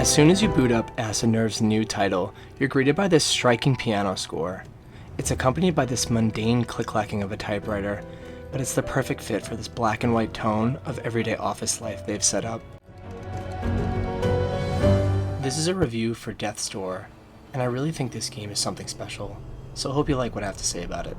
As soon as you boot up Acid Nerve's new title, you're greeted by this striking piano score. It's accompanied by this mundane click-clacking of a typewriter, but it's the perfect fit for this black and white tone of everyday office life they've set up. This is a review for Death's Door, and I really think this game is something special, so I hope you like what I have to say about it.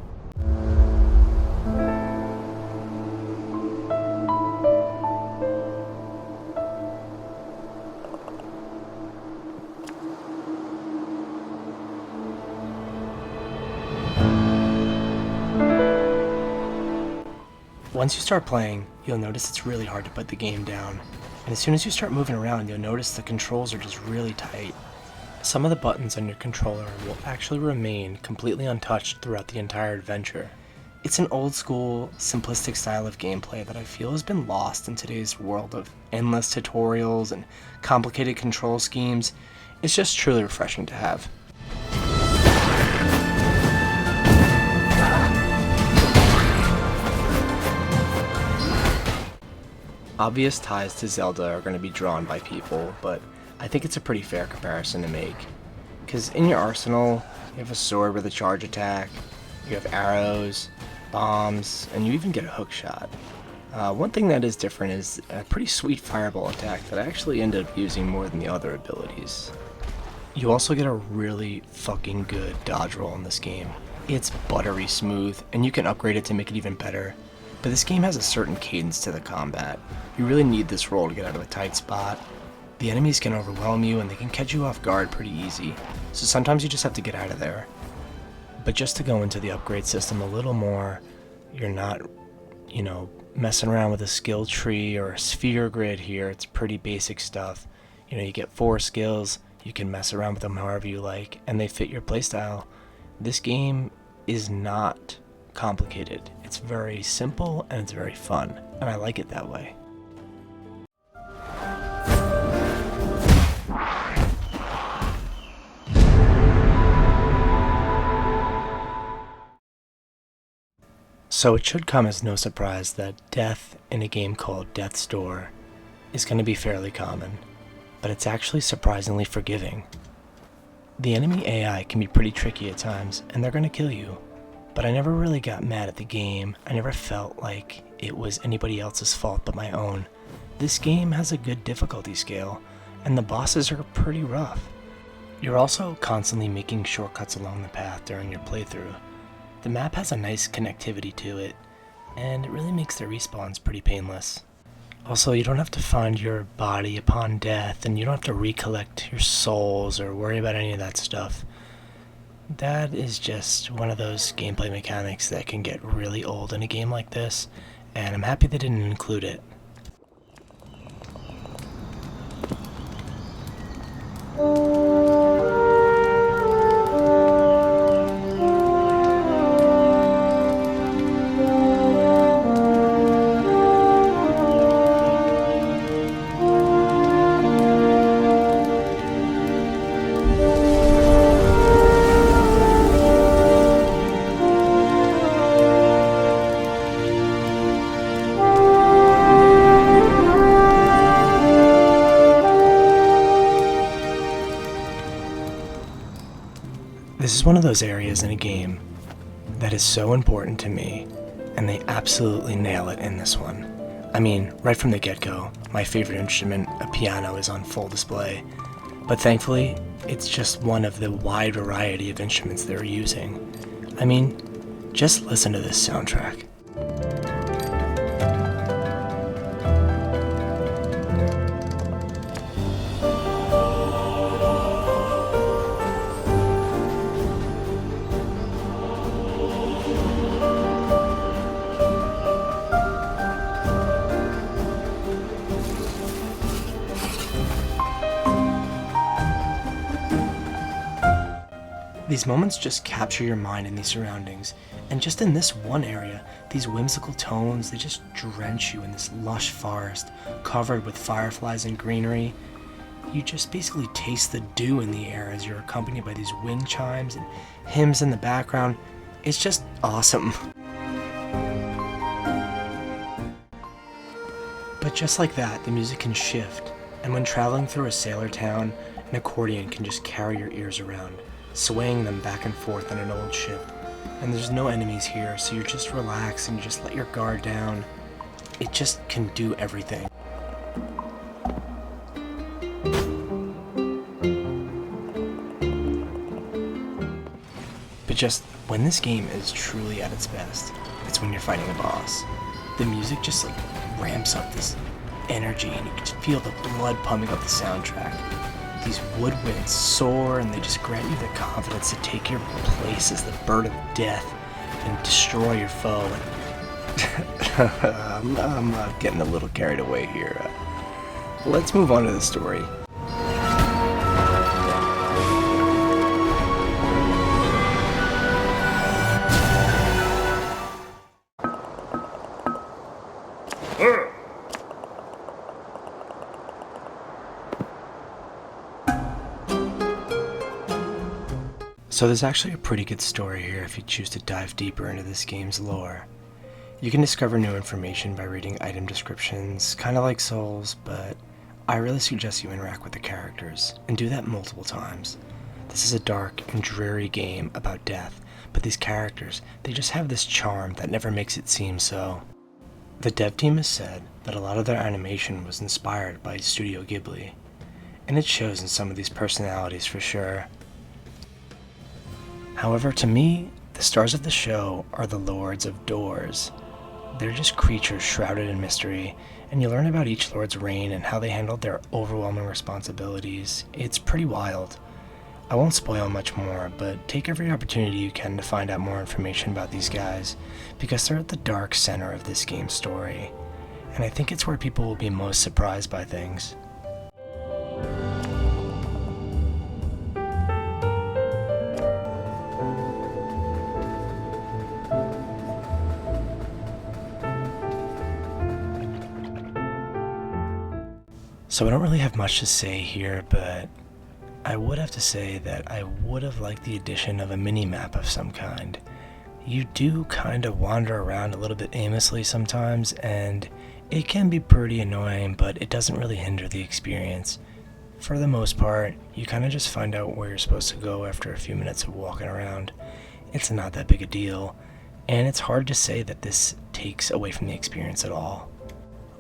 Once you start playing, you'll notice it's really hard to put the game down, and as soon as you start moving around, you'll notice the controls are just really tight. Some of the buttons on your controller will actually remain completely untouched throughout the entire adventure. It's an old school, simplistic style of gameplay that I feel has been lost in today's world of endless tutorials and complicated control schemes. It's just truly refreshing to have. Obvious ties to Zelda are going to be drawn by people, but I think it's a pretty fair comparison to make. Because in your arsenal, you have a sword with a charge attack, you have arrows, bombs, and you even get a hook shot. One thing that is different is a pretty sweet fireball attack that I actually ended up using more than the other abilities. You also get a really fucking good dodge roll in this game. It's buttery smooth, and you can upgrade it to make it even better. But this game has a certain cadence to the combat. You really need this roll to get out of a tight spot. The enemies can overwhelm you and they can catch you off guard pretty easy, so sometimes you just have to get out of there. But just to go into the upgrade system a little more, you're not, messing around with a skill tree or a sphere grid here. It's pretty basic stuff. You get 4 skills, you can mess around with them however you like, and they fit your playstyle. This game is not complicated. It's very simple and it's very fun, and I like it that way. So it should come as no surprise that death in a game called Death's Door is going to be fairly common, but it's actually surprisingly forgiving. The enemy AI can be pretty tricky at times, and they're going to kill you. But I never really got mad at the game. I never felt like it was anybody else's fault but my own. This game has a good difficulty scale, and the bosses are pretty rough. You're also constantly making shortcuts along the path during your playthrough. The map has a nice connectivity to it, and it really makes the respawns pretty painless. Also, you don't have to find your body upon death, and you don't have to recollect your souls or worry about any of that stuff. That is just one of those gameplay mechanics that can get really old in a game like this, and I'm happy they didn't include it. This is one of those areas in a game that is so important to me, and they absolutely nail it in this one. I mean, right from the get-go, my favorite instrument, a piano, is on full display, but thankfully, it's just one of the wide variety of instruments they're using. I mean, just listen to this soundtrack. These moments just capture your mind in these surroundings, and just in this one area, these whimsical tones, they just drench you in this lush forest, covered with fireflies and greenery. You just basically taste the dew in the air as you're accompanied by these wind chimes and hymns in the background. It's just awesome. But just like that, the music can shift, And when traveling through a sailor town, an accordion can just carry your ears around, swaying them back and forth on an old ship. And there's no enemies here, so you just relax and you just let your guard down. It just can do everything. But just when this game is truly at its best, it's when you're fighting a boss. The music just like ramps up this energy and you can just feel the blood pumping up the soundtrack. These woodwinds soar and they just grant you the confidence to take your place as the bird of death and destroy your foe. And I'm getting a little carried away here. Let's move on to the story. So there's actually a pretty good story here if you choose to dive deeper into this game's lore. You can discover new information by reading item descriptions, kind of like Souls, but I really suggest you interact with the characters, and do that multiple times. This is a dark and dreary game about death, but these characters, they just have this charm that never makes it seem so. The dev team has said that a lot of their animation was inspired by Studio Ghibli, and it shows in some of these personalities for sure. However, to me, the stars of the show are the Lords of Doors. They're just creatures shrouded in mystery, and you learn about each lord's reign and how they handled their overwhelming responsibilities. It's pretty wild. I won't spoil much more, but take every opportunity you can to find out more information about these guys, because they're at the dark center of this game's story, and I think it's where people will be most surprised by things. So I don't really have much to say here, but I would have to say that I would have liked the addition of a mini-map of some kind. You do kind of wander around a little bit aimlessly sometimes, and it can be pretty annoying, but it doesn't really hinder the experience. For the most part, you kind of just find out where you're supposed to go after a few minutes of walking around. It's not that big a deal, and it's hard to say that this takes away from the experience at all.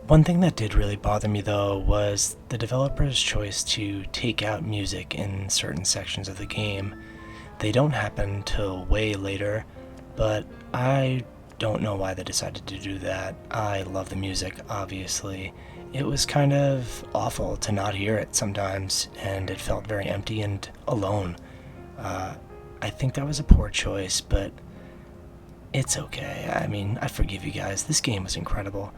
One thing that did really bother me though was the developer's choice to take out music in certain sections of the game. They don't happen till way later, but I don't know why they decided to do that. I love the music, obviously. It was kind of awful to not hear it sometimes, and it felt very empty and alone. I think that was a poor choice, but it's okay. I mean, I forgive you guys. This game was incredible.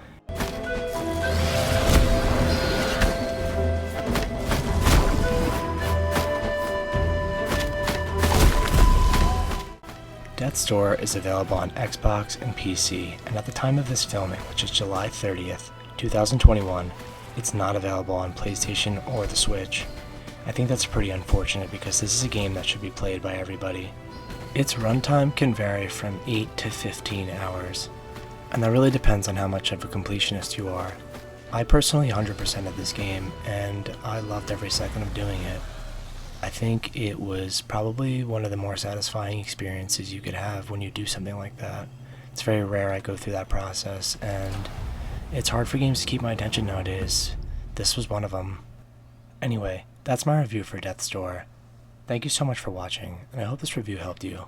Death's Door is available on Xbox and PC, and at the time of this filming, which is July 30th, 2021, it's not available on PlayStation or the Switch. I think that's pretty unfortunate because this is a game that should be played by everybody. Its runtime can vary from 8 to 15 hours, and that really depends on how much of a completionist you are. I personally 100%ed this game, and I loved every second of doing it. I think it was probably one of the more satisfying experiences you could have when you do something like that. It's very rare I go through that process, and it's hard for games to keep my attention nowadays. This was one of them. Anyway, that's my review for Death's Door. Thank you so much for watching, and I hope this review helped you.